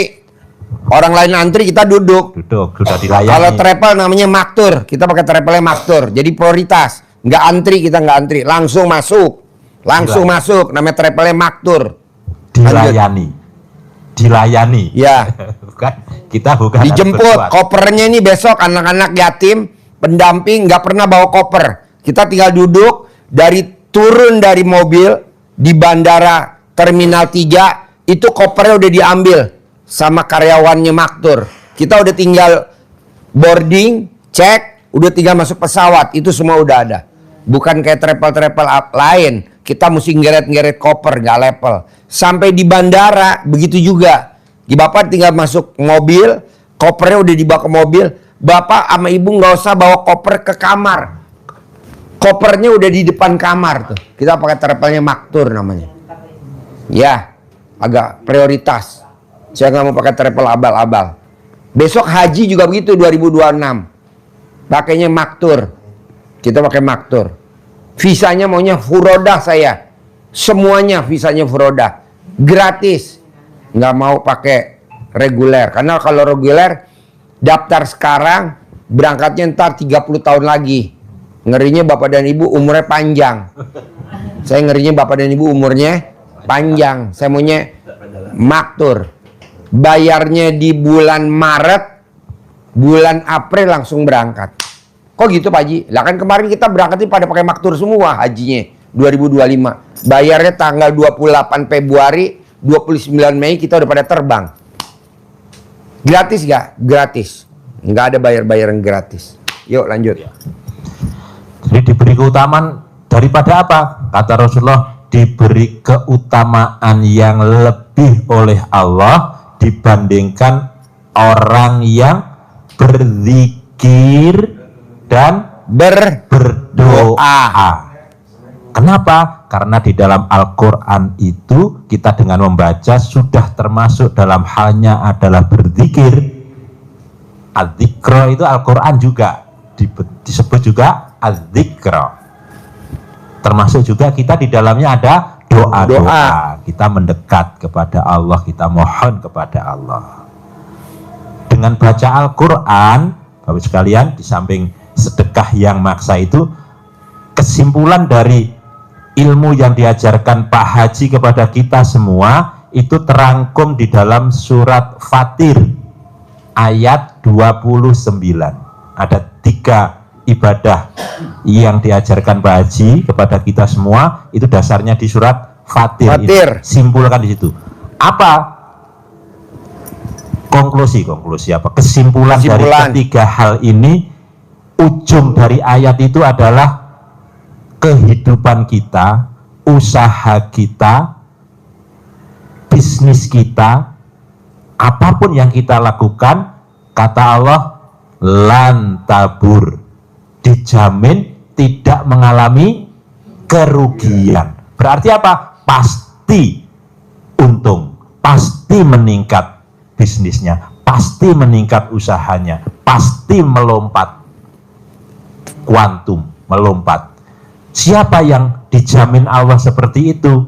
Orang lain antri, kita duduk. Duduk, sudah dilayani. Kalau travel namanya maktur. Kita pakai travelnya maktur. Jadi prioritas. Nggak antri, kita nggak antri. Langsung masuk. Langsung masuk. Namanya travelnya maktur. Dilayani. Ya. Kita bukan Dijemput. Kopernya ini besok anak-anak yatim, pendamping nggak pernah bawa koper. Kita tinggal duduk, turun dari mobil di bandara Terminal 3, itu kopernya udah diambil sama karyawannya maktur. Kita udah tinggal boarding, cek, udah tinggal masuk pesawat, itu semua udah ada. Bukan kayak travel-travel lain, kita mesti ngeret-ngeret koper, gak level. Sampai di bandara, begitu juga. Bapak tinggal masuk mobil, kopernya udah dibawa ke mobil, Bapak sama Ibu nggak usah bawa koper ke kamar. Kopernya udah di depan kamar tuh. Kita pakai travelnya maktur namanya. Ya, agak prioritas. Saya nggak mau pakai travel abal-abal. Besok haji juga begitu 2026. Pakainya maktur. Kita pakai maktur. Visanya maunya furodah saya. Semuanya visanya furodah. Gratis. Nggak mau pakai reguler. Karena kalau reguler, daftar sekarang, berangkatnya ntar 30 tahun lagi. Ngerinya Bapak dan Ibu umurnya panjang. Saya ngerinya Bapak dan Ibu umurnya panjang. Saya maunya maktur. Bayarnya di bulan Maret, bulan April langsung berangkat. Kok gitu Pak Haji? Lah kan kemarin kita berangkatnya pada pakai maktur semua hajinya 2025. Bayarnya tanggal 28 Februari, 29 Mei kita udah pada terbang. Gratis gak? Gratis. Nggak ada bayar-bayaran gratis. Yuk lanjut. Jadi diberi keutamaan daripada apa? Kata Rasulullah, diberi keutamaan yang lebih oleh Allah dibandingkan orang yang berzikir dan berdoa. Kenapa? Karena di dalam Al-Quran itu kita dengan membaca sudah termasuk dalam halnya adalah berzikir. Az-zikra itu Al-Quran juga disebut juga az-zikra. Termasuk juga kita di dalamnya ada doa-doa. Kita mendekat kepada Allah, kita mohon kepada Allah. Dengan baca Al-Quran, Bapak sekalian, di samping sedekah yang maksa itu, kesimpulan dari ilmu yang diajarkan Pak Haji kepada kita semua itu terangkum di dalam surat Fatir ayat 29. Ada 3 ibadah yang diajarkan Pak Haji kepada kita semua, itu dasarnya di surat Fatir. Simpulkan di situ. Apa konklusi apa? Kesimpulan dari ketiga hal ini, ujung dari ayat itu adalah kehidupan kita, usaha kita, bisnis kita, apapun yang kita lakukan, kata Allah, lan tabur, dijamin tidak mengalami kerugian. Berarti apa? Pasti untung, pasti meningkat bisnisnya, pasti meningkat usahanya, pasti melompat kuantum, melompat. Siapa yang dijamin Allah seperti itu?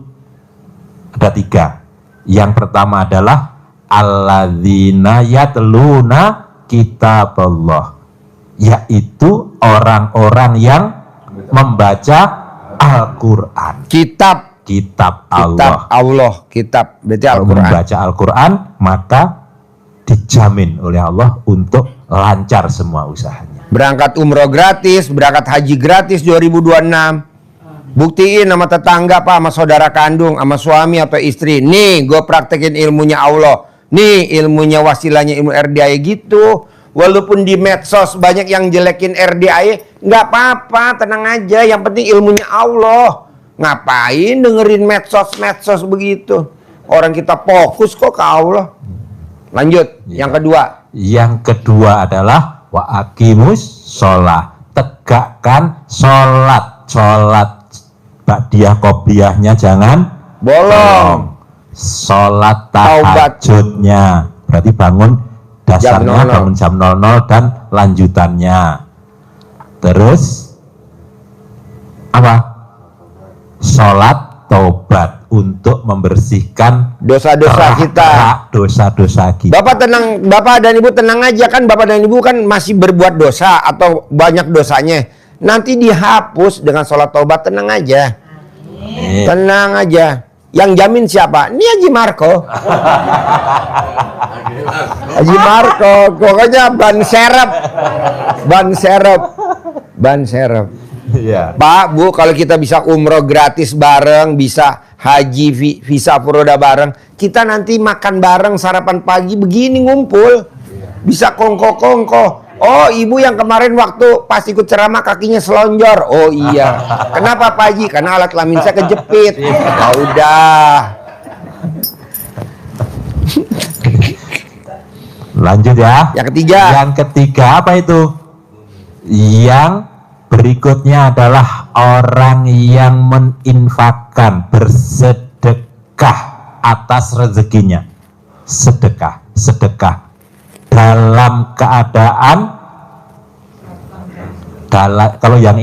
Ada 3. Yang pertama adalah alladzina yatluna kitaballah, yaitu orang-orang yang membaca Al-Quran. Kitab Allah. Kitab berarti Kalau Al-Quran. membaca Al-Quran, maka dijamin oleh Allah untuk lancar semua usahanya. Berangkat umroh gratis, berangkat haji gratis 2026. Buktiin sama tetangga Pak, sama saudara kandung, sama suami atau istri. Nih, gue praktekin ilmunya Allah. Nih, ilmunya wasilahnya ilmu RDAI gitu. Walaupun di medsos banyak yang jelekin RDAI, nggak apa-apa, tenang aja. Yang penting ilmunya Allah. Ngapain dengerin medsos begitu? Orang kita fokus kok ke Allah. Lanjut, yang kedua. Yang kedua adalah wa aqimus sholat, tegakkan sholat. Sholat ba'diyah qobliyahnya jangan Bolong. Sholat tahajudnya berarti bangun dasarnya Jam 00. bangun jam 00 dan lanjutannya. Terus apa? Sholat taubat untuk membersihkan Dosa-dosa kita. dosa-dosa kita. Bapak dan Ibu tenang aja, kan Bapak dan Ibu kan masih berbuat dosa atau banyak dosanya. Nanti dihapus dengan sholat taubat, tenang aja. Tenang aja. Yang jamin siapa? Ini Haji Marco. Haji Marco, pokoknya ban serep. Iya. Pak, Bu, kalau kita bisa umroh gratis bareng, bisa haji visa furoda bareng, kita nanti makan bareng sarapan pagi begini ngumpul. Bisa kongko-kongko. Oh, ibu yang kemarin waktu pas ikut ceramah kakinya selonjor. Oh iya. Kenapa Pak Haji? Karena alat kelamin saya kejepit. Ya udah. Lanjut ya. Yang ketiga. Yang ketiga apa itu? Yang berikutnya adalah orang yang meninfakkan, bersedekah atas rezekinya. Sedekah dalam keadaan kalau yang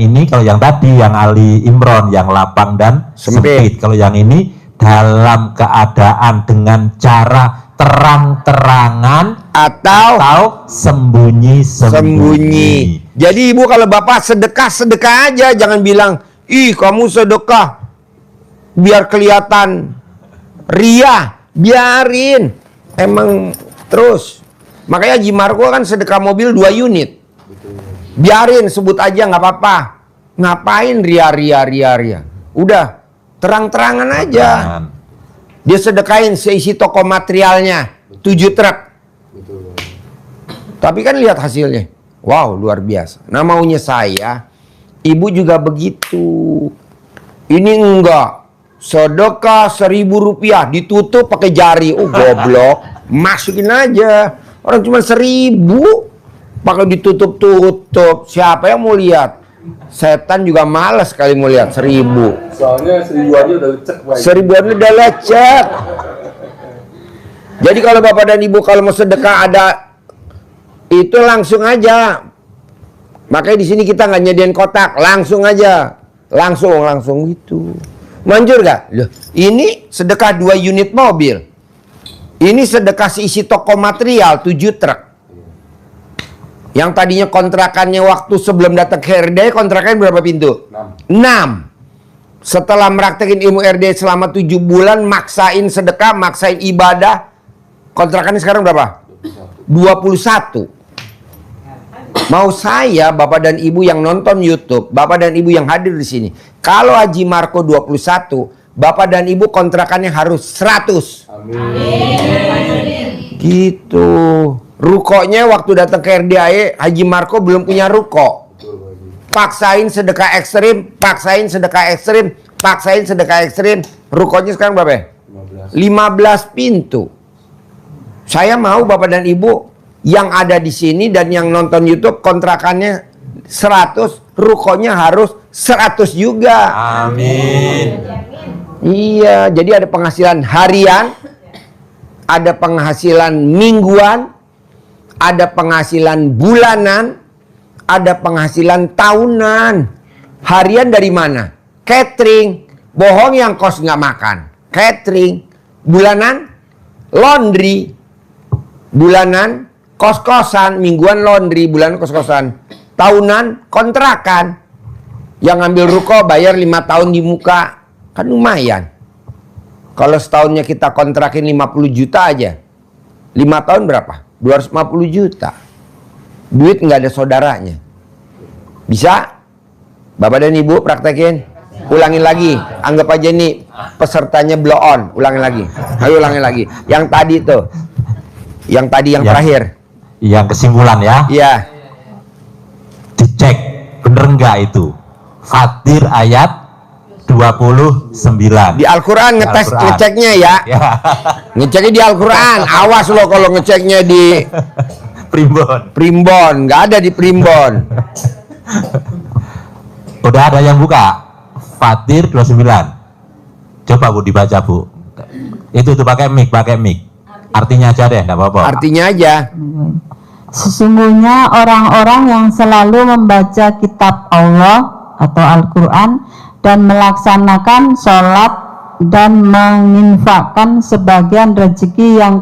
tadi yang Ali Imron yang lapang dan sempit. Kalau yang ini dalam keadaan dengan cara terang-terangan atau sembunyi-sembunyi. Jadi Ibu kalau Bapak sedekah aja, jangan bilang, "Ih, kamu sedekah biar kelihatan ria." Biarin. Emang terus. Makanya Haji Marco kan sedekah mobil 2 unit. Biarin, sebut aja nggak apa-apa. Ngapain ria. Udah, terang-terangan aja. Dia sedekahin seisi toko materialnya 7 truk. Tapi kan lihat hasilnya. Wow, luar biasa. Nah, maunya saya, Ibu juga begitu. Ini enggak. Sedekah 1.000 rupiah ditutup pakai jari. Oh, goblok. Masukin aja. Orang cuma 1.000 pakai ditutup-tutup. Siapa yang mau lihat? Setan juga malas kali mau lihat 1.000. Soalnya 1.000-annya udah lecek, Pak. 1.000-annya udah lecek. Jadi kalau Bapak dan Ibu kalau mau sedekah ada itu langsung aja. Makanya di sini kita nggak nyediain kotak, langsung aja. Langsung gitu. Manjur gak? Loh, ini sedekah 2 unit mobil. Ini sedekah seisi toko material 7 truk. Yang tadinya kontrakannya waktu sebelum datang ke RD, kontrakannya berapa pintu? 6. Setelah meraktekin ilmu RD selama 7 bulan, maksain sedekah, maksain ibadah, kontrakannya sekarang berapa? 21. Mau saya, Bapak dan Ibu yang nonton YouTube, Bapak dan Ibu yang hadir di sini, kalau Haji Marco 21, Bapak dan Ibu kontrakannya harus 100. Amin. Gitu. Rukonya waktu datang ke RDAE, Haji Marco belum punya ruko. Paksain sedekah ekstrim, rukonya sekarang berapa? 15 pintu. Saya mau Bapak dan Ibu yang ada di sini dan yang nonton YouTube kontrakannya 100, rukonya harus 100 juga. Amin. Iya, jadi ada penghasilan harian, ada penghasilan mingguan, ada penghasilan bulanan, ada penghasilan tahunan. Harian dari mana? Catering. Bohong yang kos nggak makan. Catering. Bulanan, laundry. Bulanan, kos-kosan. Mingguan laundry, bulanan kos-kosan. Tahunan, kontrakan. Yang ngambil ruko bayar 5 tahun di muka. Kan lumayan. Kalau setahunnya kita kontrakin 50 juta aja. 5 tahun berapa? 250 juta. Duit nggak ada saudaranya. Bisa? Bapak dan Ibu praktekin. Ulangin lagi. Anggap aja nih pesertanya blow on. Ulangin lagi. Ayo ulangin lagi. Yang tadi tuh. Yang tadi yang terakhir. Yang kesimpulan ya. Iya. Dicek bener nggak itu. Fatir ayat 29. Di Al-Quran ngetes Al-Quran. ngeceknya ya. Ya. Ngeceknya di Al-Quran. Awas lo kalau ngeceknya di Primbon. Primbon. Nggak ada di Primbon. Udah ada yang buka. Fatir 29. Coba Bu dibaca Bu. Itu tuh pakai mic. Artinya aja deh, enggak apa-apa. Artinya aja. Sesungguhnya orang-orang yang selalu membaca kitab Allah atau Al-Quran dan melaksanakan sholat dan menginfakkan sebagian rezeki yang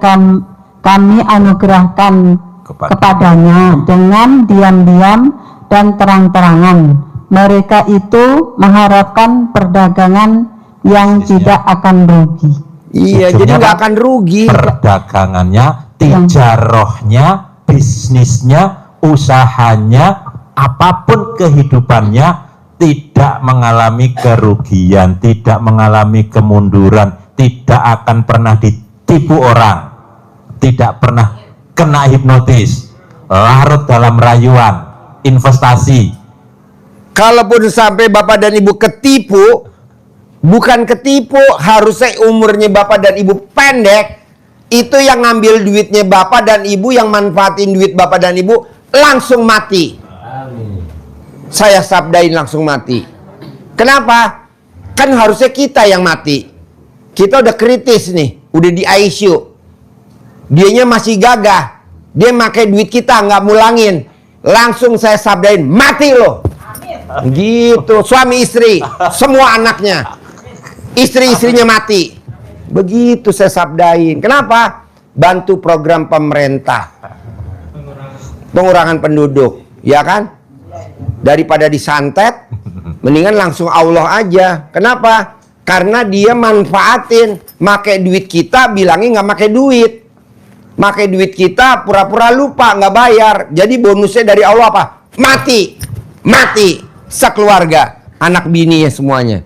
kami anugerahkan kepadanya dengan diam-diam dan terang-terangan. Mereka itu mengharapkan perdagangan yang tidak akan rugi. Iya, Ujungnya jadi nggak apa? akan rugi. Perdagangannya, tijarohnya, bisnisnya, usahanya, apapun kehidupannya tidak mengalami kerugian, tidak mengalami kemunduran, tidak akan pernah ditipu orang, tidak pernah kena hipnotis, larut dalam rayuan, investasi. Kalaupun sampai Bapak dan Ibu ketipu, bukan ketipu, harusnya umurnya Bapak dan Ibu pendek. Itu yang ngambil duitnya Bapak dan Ibu, yang manfaatin duit Bapak dan Ibu, langsung mati. Saya sabdain langsung mati. Kenapa? Kan harusnya kita yang mati. Kita udah kritis nih, udah di ICU. Dianya masih gagah. Dia pakai duit kita, nggak mulangin. Langsung saya sabdain, mati lo. Gitu, suami istri, semua anaknya, istri-istrinya mati. Begitu saya sabdain. Kenapa? Bantu program pemerintah pengurangan penduduk, ya kan? Daripada disantet, mendingan langsung Allah aja. Kenapa? Karena dia manfaatin, make duit kita, bilangnya nggak make duit. Make duit kita, pura-pura lupa, nggak bayar. Jadi bonusnya dari Allah apa? Mati, mati. Sekeluarga, anak bininya semuanya.